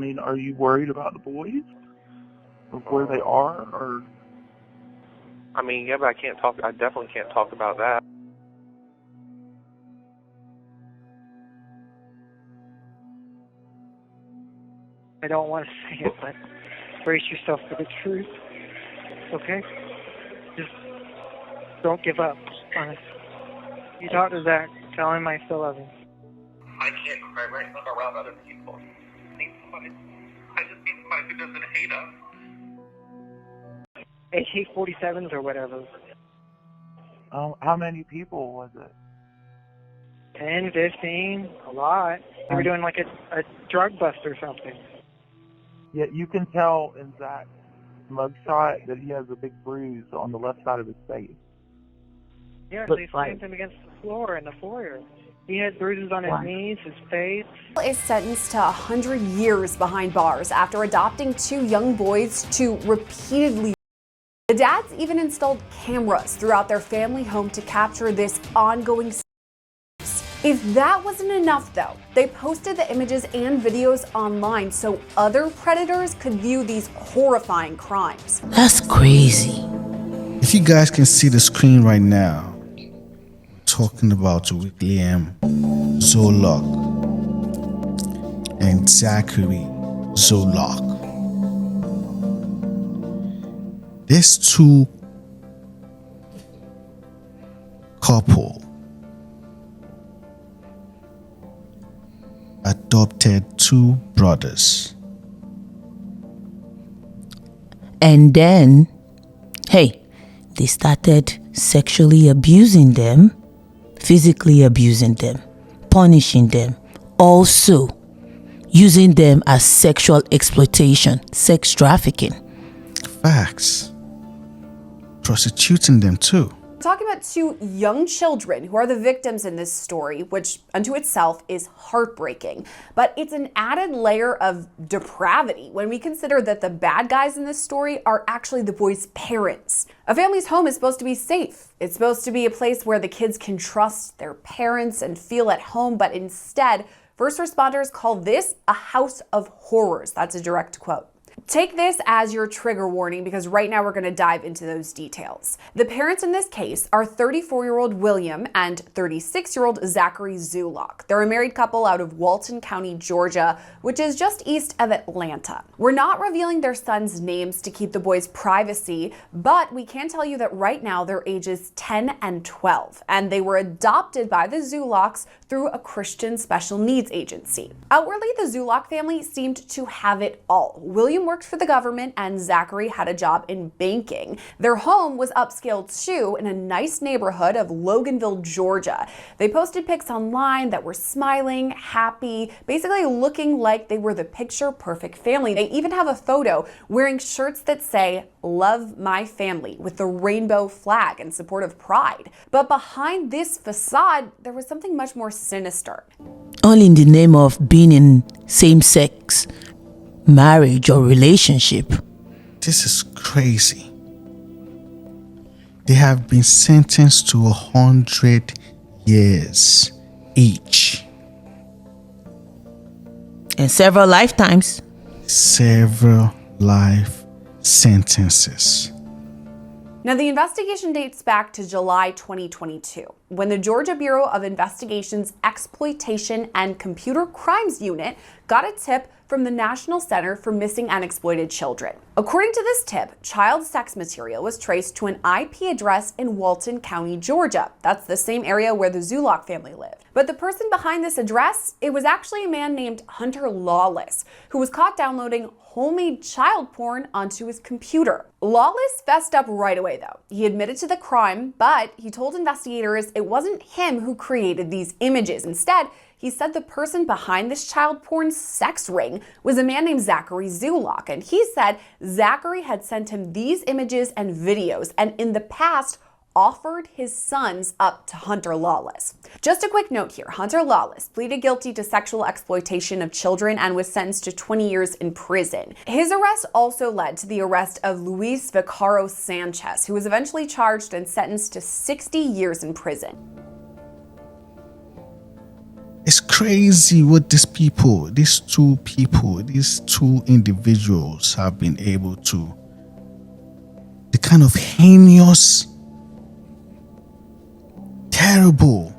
I mean, are you worried about the boys? Of where they are, or? I mean, yeah, but I definitely can't talk about that. I don't want to say it, but brace yourself for the truth, okay? Just don't give up, honest. You talk to Zach, tell him I still love him. I can't cry right now around other people. I just need somebody who doesn't hate us. AK-47s or whatever. How many people was it? 10, 15, a lot. They were doing like a drug bust or something. Yeah, you can tell in Zach's mugshot that he has a big bruise on the left side of his face. Yeah, But they slammed him against the floor in the foyer. He had bruises on his knees, his face. Is sentenced to 100 years behind bars after adopting 2 young boys to repeatedly. The dads even installed cameras throughout their family home to capture this ongoing. If that wasn't enough though, they posted the images and videos online so other predators could view these horrifying crimes. That's crazy. If you guys can see the screen right now, we're talking about William Zulock and Zachary Zulock. These 2 couple adopted 2 brothers. And then, hey, they started sexually abusing them, physically abusing them, punishing them, also using them as sexual exploitation, sex trafficking. Facts. Prostituting them too. Talking about 2 young children who are the victims in this story, which unto itself is heartbreaking. But it's an added layer of depravity when we consider that the bad guys in this story are actually the boys' parents. A family's home is supposed to be safe. It's supposed to be a place where the kids can trust their parents and feel at home, but instead, first responders call this a house of horrors. That's a direct quote. Take this as your trigger warning because right now we're going to dive into those details. The parents in this case are 34-year-old William and 36-year-old Zachary Zulock. They're a married couple out of Walton County, Georgia, which is just east of Atlanta. We're not revealing their sons' names to keep the boys' privacy, but we can tell you that right now their ages 10 and 12, and they were adopted by the Zulocks through a Christian special needs agency. Outwardly, the Zulock family seemed to have it all. William worked for the government and Zachary had a job in banking. Their home was upscale too in a nice neighborhood of Loganville, Georgia. They posted pics online that were smiling, happy, basically looking like they were the picture perfect family. They even have a photo wearing shirts that say, "Love my family," with the rainbow flag in support of pride. But behind this facade, there was something much more sinister. All in the name of being in same-sex marriage or relationship. This is crazy. They have been sentenced to 100 years each. And several lifetimes. Several life sentences. Now, the investigation dates back to July 2022, when the Georgia Bureau of Investigation's Exploitation and Computer Crimes Unit got a tip from the National Center for Missing and Exploited Children. According to this tip, child sex material was traced to an IP address in Walton County, Georgia. That's the same area where the Zulock family lived. But the person behind this address, it was actually a man named Hunter Lawless, who was caught downloading homemade child porn onto his computer. Lawless fessed up right away though. He admitted to the crime, but he told investigators it wasn't him who created these images. Instead, he said the person behind this child porn sex ring was a man named Zachary Zulock, and he said Zachary had sent him these images and videos, and in the past offered his sons up to Hunter Lawless. Just a quick note here, Hunter Lawless pleaded guilty to sexual exploitation of children and was sentenced to 20 years in prison. His arrest also led to the arrest of Luis Vicaro Sanchez, who was eventually charged and sentenced to 60 years in prison. It's crazy what these two individuals have been able to, the kind of heinous, terrible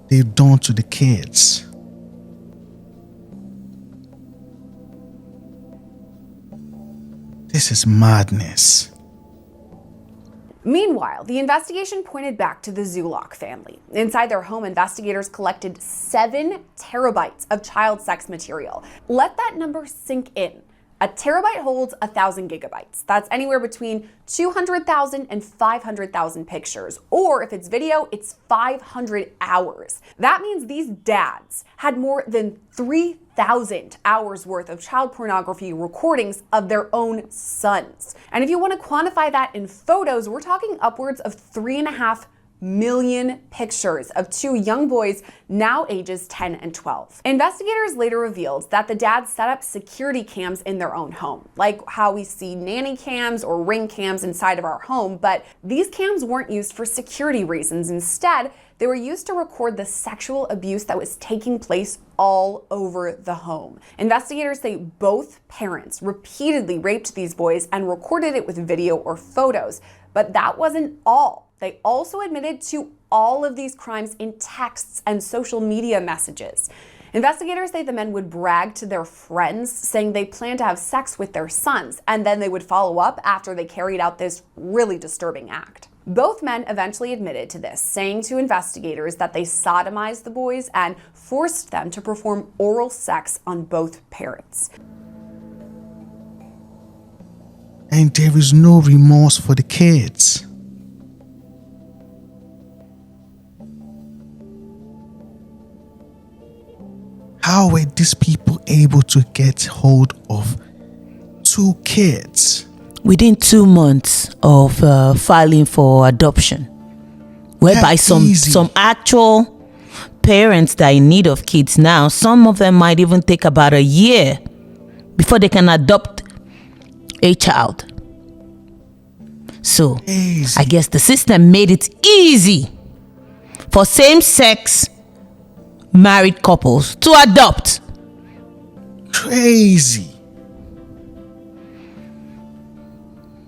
they've done to the kids. This is madness. Meanwhile, the investigation pointed back to the Zulock family. Inside their home, investigators collected 7 terabytes of child sex material. Let that number sink in. A terabyte holds 1,000 gigabytes. That's anywhere between 200,000 and 500,000 pictures. Or if it's video, it's 500 hours. That means these dads had more than 3,000 hours worth of child pornography recordings of their own sons. And if you want to quantify that in photos, we're talking upwards of 3.5 million pictures of 2 young boys, now ages 10 and 12. Investigators later revealed that the dads set up security cams in their own home, like how we see nanny cams or ring cams inside of our home, but these cams weren't used for security reasons. Instead, they were used to record the sexual abuse that was taking place all over the home. Investigators say both parents repeatedly raped these boys and recorded it with video or photos, but that wasn't all. They also admitted to all of these crimes in texts and social media messages. Investigators say the men would brag to their friends, saying they planned to have sex with their sons, and then they would follow up after they carried out this really disturbing act. Both men eventually admitted to this, saying to investigators that they sodomized the boys and forced them to perform oral sex on both parents. And there is no remorse for the kids. How were these people able to get hold of 2 kids? Within 2 months of filing for adoption, whereby some actual parents that are in need of kids now, some of them might even take about a year before they can adopt a child. So Easy. I guess the system made it easy for same-sex married couples to adopt. Crazy.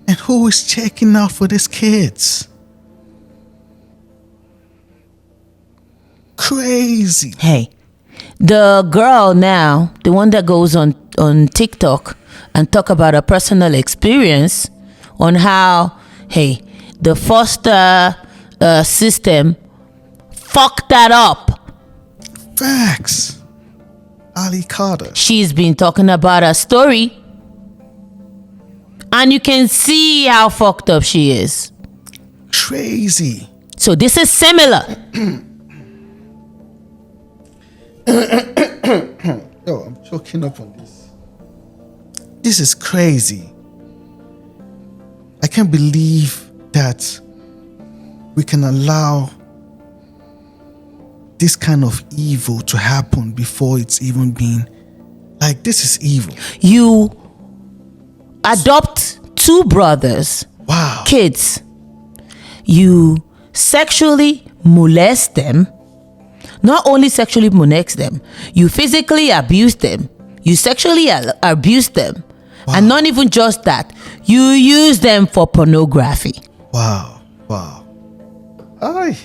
And who is checking out for these kids? Crazy. Hey, the girl now, the one that goes on TikTok and talk about her personal experience on how, hey, the foster system fucked that up. Facts. Ali Carter. She's been talking about her story, and you can see how fucked up she is. Crazy. So this is similar. Yo, I'm choking up on this. This is crazy. I can't believe that we can allow this kind of evil to happen before it's even been, like, this is evil. You adopt 2 brothers, Wow. kids. You sexually molest them. Not only sexually molest them, you physically abuse them. You sexually abuse them. Wow. And not even just that, you use them for pornography. Wow. Wow. Aye.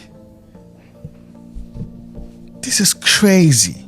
This is crazy.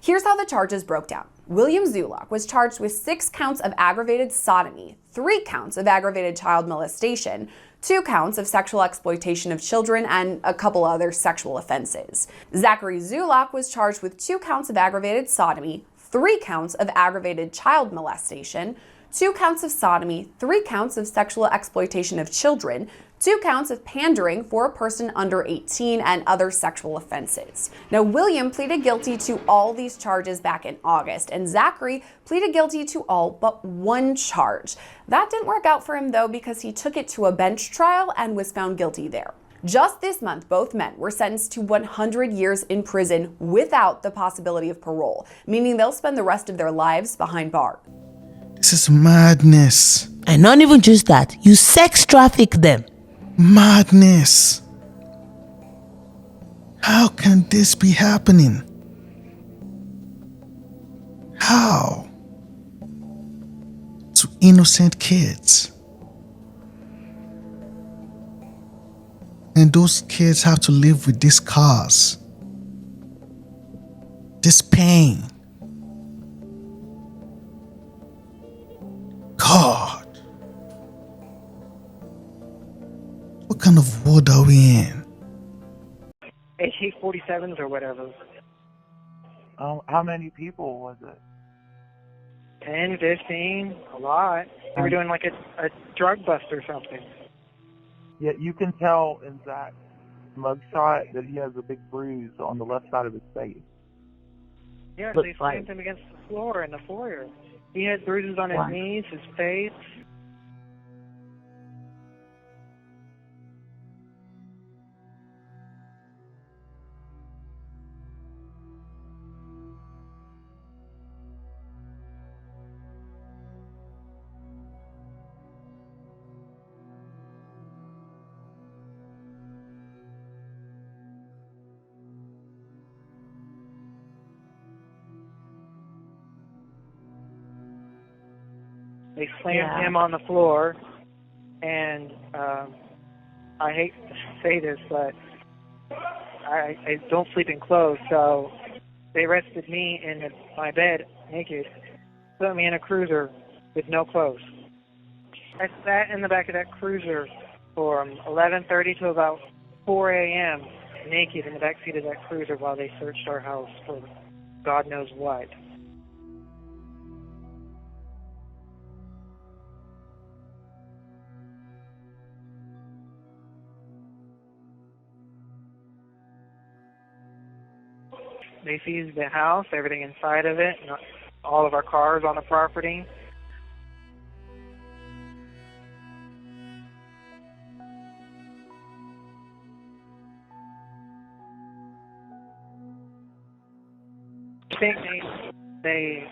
Here's how the charges broke down. William Zulock was charged with 6 counts of aggravated sodomy, 3 counts of aggravated child molestation, 2 counts of sexual exploitation of children, and a couple other sexual offenses. Zachary Zulock was charged with 2 counts of aggravated sodomy, 3 counts of aggravated child molestation, 2 counts of sodomy, 3 counts of sexual exploitation of children, 2 counts of pandering for a person under 18, and other sexual offenses. Now, William pleaded guilty to all these charges back in August, and Zachary pleaded guilty to all but 1 charge. That didn't work out for him, though, because he took it to a bench trial and was found guilty there. Just this month, both men were sentenced to 100 years in prison without the possibility of parole, meaning they'll spend the rest of their lives behind bars. This is madness. And not even just that, you sex traffic them. Madness. How can this be happening? How? To innocent kids. And those kids have to live with these scars, this pain. God, what kind of world are we in? AK-47s or whatever. How many people was it? 10, 15, a lot. They were doing like a drug bust or something. Yeah, you can tell in Zach's mugshot that he has a big bruise on the left side of his face. Yeah, But they slammed him against the floor in the foyer. He had bruises on his knees, his face. They slammed him on the floor, and I hate to say this, but I don't sleep in clothes, so they arrested me in my bed naked, put me in a cruiser with no clothes. I sat in the back of that cruiser from 11:30 to about 4 a.m. naked in the back seat of that cruiser while they searched our house for God knows what. They seized the house, everything inside of it, and all of our cars on the property. I think they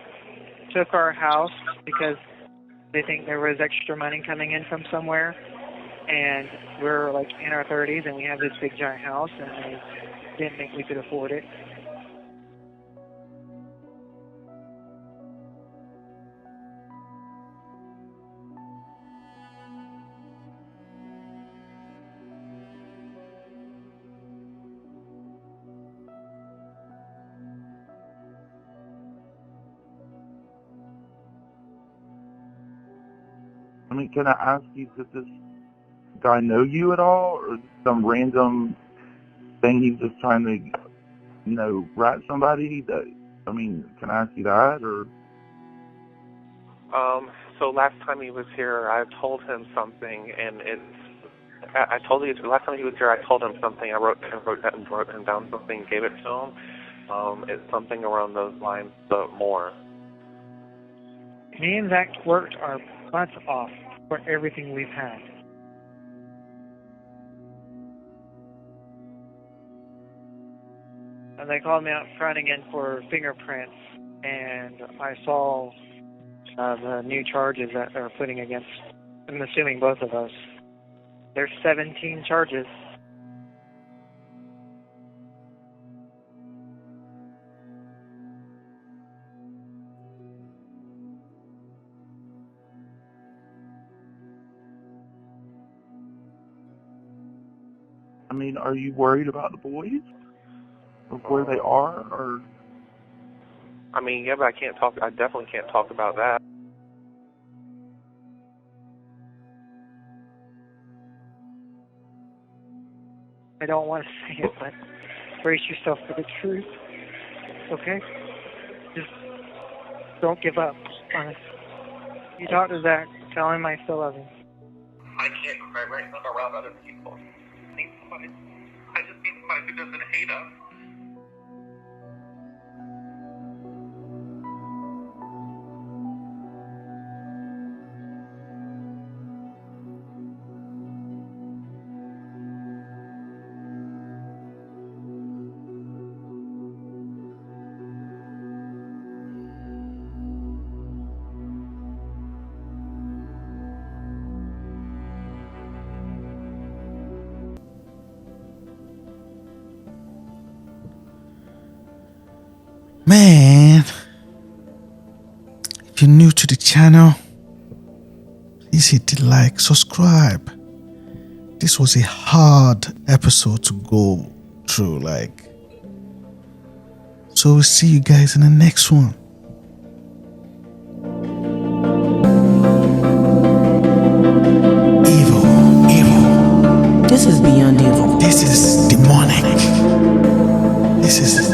took our house because they think there was extra money coming in from somewhere, and we're like in our 30s and we have this big giant house, and they didn't think we could afford it. I mean, can I ask you, does this guy know you at all, or is it some random thing he's just trying to, rat somebody? I mean, can I ask you that, or? So last time he was here, I told him something, and I told you last time he was here, I told him something. I wrote him down something, gave it to him. It's something around those lines, but more. Me and Zach worked our butts off for everything we've had. And they called me out front again for fingerprints, and I saw the new charges that they're putting against, I'm assuming both of us. There's 17 charges. I mean, are you worried about the boys? Of where they are, or? I mean, yeah, but I definitely can't talk about that. I don't want to say it, but brace yourself for the truth, okay? Just don't give up, honest. You talk to Zach, tell him I still love him. I can't cry right now around other people. I just need somebody who doesn't hate us. Man, if you're new to the channel, please hit the like, subscribe. This was a hard episode to go through, so we'll see you guys in the next one. Evil. This is beyond evil. This is demonic. This is